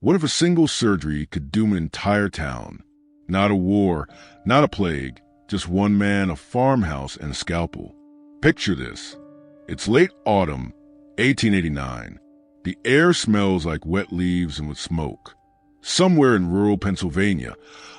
What if a single surgery could doom an entire town? Not a war, not a plague, just one man, a farmhouse, and a scalpel. Picture this. It's late autumn, 1889. The air smells like wet leaves and with smoke. Somewhere in rural Pennsylvania,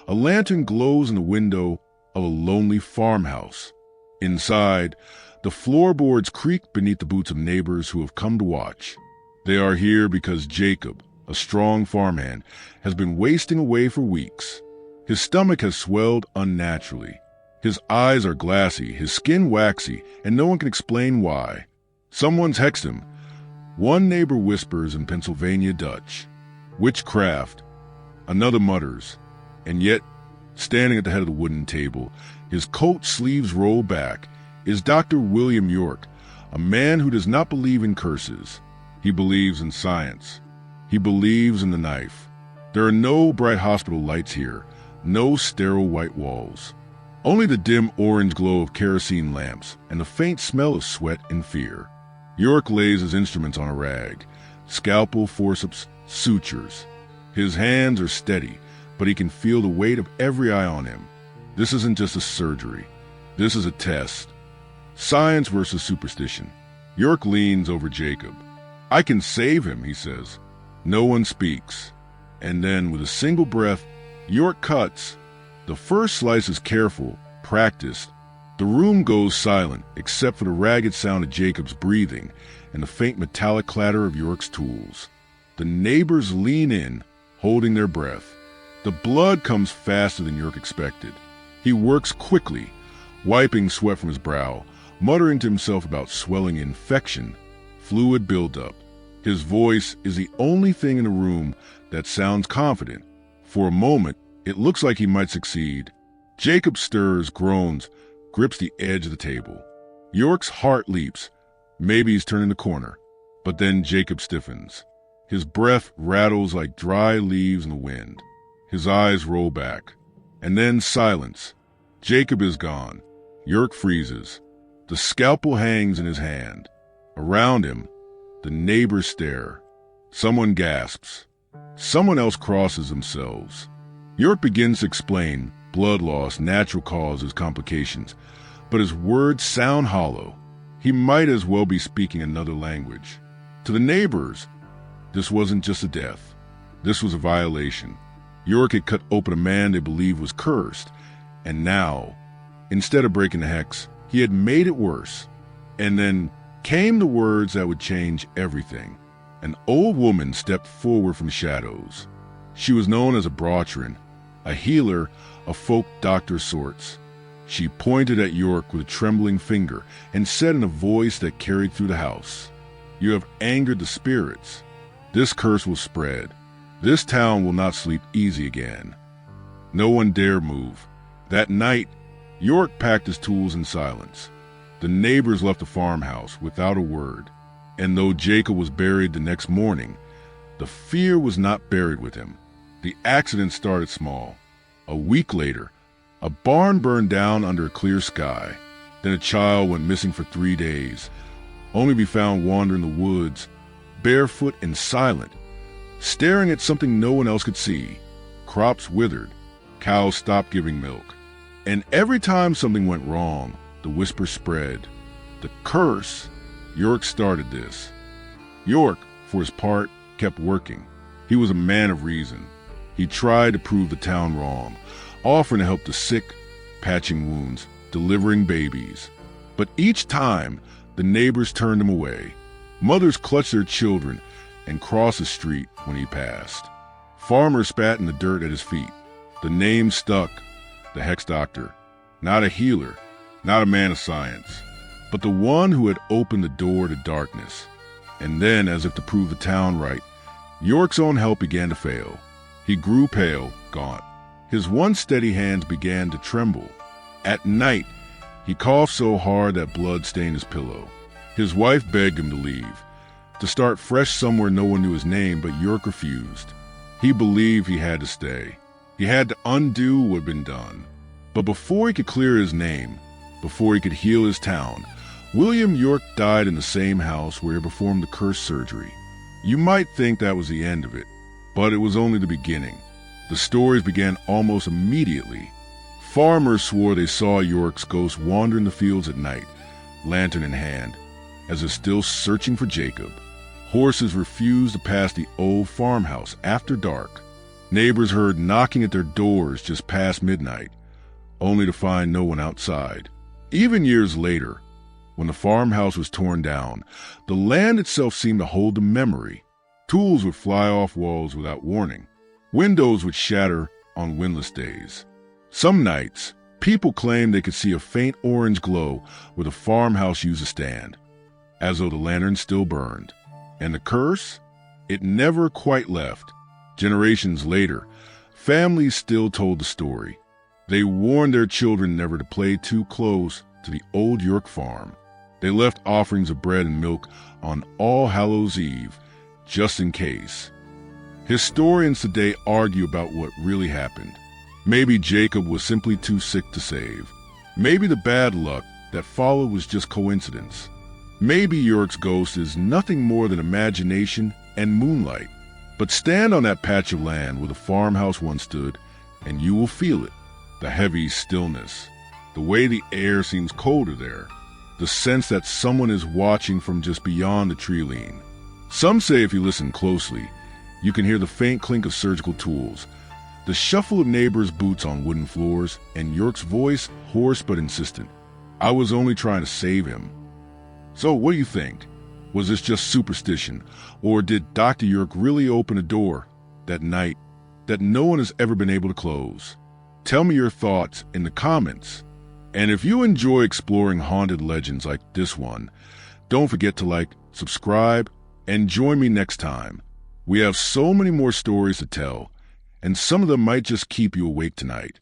a lantern glows in the window of a lonely farmhouse. Inside, the floorboards creak beneath the boots of neighbors who have come to watch. They are here because Jacob, a strong farmhand, has been wasting away for weeks. His stomach has swelled unnaturally. His eyes are glassy, his skin waxy, and no one can explain why. Someone's hexed him. One neighbor whispers in Pennsylvania Dutch, "Witchcraft." Another mutters, and yet, standing at the head of the wooden table, his coat sleeves rolled back, is Dr. William York, a man who does not believe in curses. He believes in science. He believes in the knife. There are no bright hospital lights here, no sterile white walls. Only the dim orange glow of kerosene lamps and the faint smell of sweat and fear. York lays his instruments on a rag, scalpel, forceps, sutures. His hands are steady, but he can feel the weight of every eye on him. This isn't just a surgery. This is a test. Science versus superstition. York leans over Jacob. "I can save him," he says. No one speaks. And then, with a single breath, York cuts. The first slice is careful, practiced. The room goes silent, except for the ragged sound of Jacob's breathing and the faint metallic clatter of York's tools. The neighbors lean in, holding their breath. The blood comes faster than York expected. He works quickly, wiping sweat from his brow, muttering to himself about swelling infection, fluid buildup. His voice is the only thing in the room that sounds confident. For a moment, it looks like he might succeed. Jacob stirs, groans, grips the edge of the table. York's heart leaps. Maybe he's turning the corner. But then Jacob stiffens. His breath rattles like dry leaves in the wind. His eyes roll back. And then silence. Jacob is gone. York freezes. The scalpel hangs in his hand. Around him, the neighbors stare. Someone gasps. Someone else crosses themselves. York begins to explain blood loss, natural causes, complications, but his words sound hollow. He might as well be speaking another language. To the neighbors, this wasn't just a death. This was a violation. York had cut open a man they believed was cursed, and now, instead of breaking the hex, he had made it worse. And then came the words that would change everything. An old woman stepped forward from shadows. She was known as a Braucherin, a healer of folk doctor sorts. She pointed at York with a trembling finger and said in a voice that carried through the house, "You have angered the spirits. This curse will spread. This town will not sleep easy again." No one dared move. That night, York packed his tools in silence. The neighbors left the farmhouse without a word, and though Jacob was buried the next morning, the fear was not buried with him. The accident started small. A week later, a barn burned down under a clear sky. Then a child went missing for 3 days, only to be found wandering the woods, barefoot and silent, staring at something no one else could see. Crops withered, cows stopped giving milk. And every time something went wrong, the whisper spread. The curse. York started this. York, for his part, kept working. He was a man of reason. He tried to prove the town wrong, offering to help the sick, patching wounds, delivering babies. But each time, the neighbors turned him away. Mothers clutched their children and crossed the street when he passed. Farmers spat in the dirt at his feet. The name stuck. The Hex Doctor. Not a healer, not a man of science, but the one who had opened the door to darkness. And then, as if to prove the town right, York's own help began to fail. He grew pale, gaunt. His once steady hands began to tremble. At night, he coughed so hard that blood stained his pillow. His wife begged him to leave, to start fresh somewhere no one knew his name, but York refused. He believed he had to stay. He had to undo what had been done. But before he could clear his name, before he could heal his town, William York died in the same house where he performed the curse surgery. You might think that was the end of it, But it was only the beginning. The stories began almost immediately. Farmers swore they saw York's ghost wander in the fields at night, lantern in hand, as if still searching for Jacob. Horses refused to pass the old farmhouse after dark. Neighbors heard knocking at their doors just past midnight, only to find no one outside. Even years later, when the farmhouse was torn down, the land itself seemed to hold a memory. Tools would fly off walls without warning. Windows would shatter on windless days. Some nights, people claimed they could see a faint orange glow where the farmhouse used to stand, as though the lantern still burned. And the curse? It never quite left. Generations later, families still told the story. They warned their children never to play too close to the old York farm. They left offerings of bread and milk on All Hallows Eve, just in case. Historians today argue about what really happened. Maybe Jacob was simply too sick to save. Maybe the bad luck that followed was just coincidence. Maybe York's ghost is nothing more than imagination and moonlight. But stand on that patch of land where the farmhouse once stood, and you will feel it. The heavy stillness, the way the air seems colder there, the sense that someone is watching from just beyond the tree line. Some say if you listen closely, you can hear the faint clink of surgical tools, the shuffle of neighbors' boots on wooden floors, and York's voice, hoarse but insistent. I was only trying to save him. So what do you think? Was this just superstition, or did Dr. York really open a door that night that no one has ever been able to close? Tell me your thoughts in the comments. And if you enjoy exploring haunted legends like this one, don't forget to like, subscribe, and join me next time. We have so many more stories to tell, and some of them might just keep you awake tonight.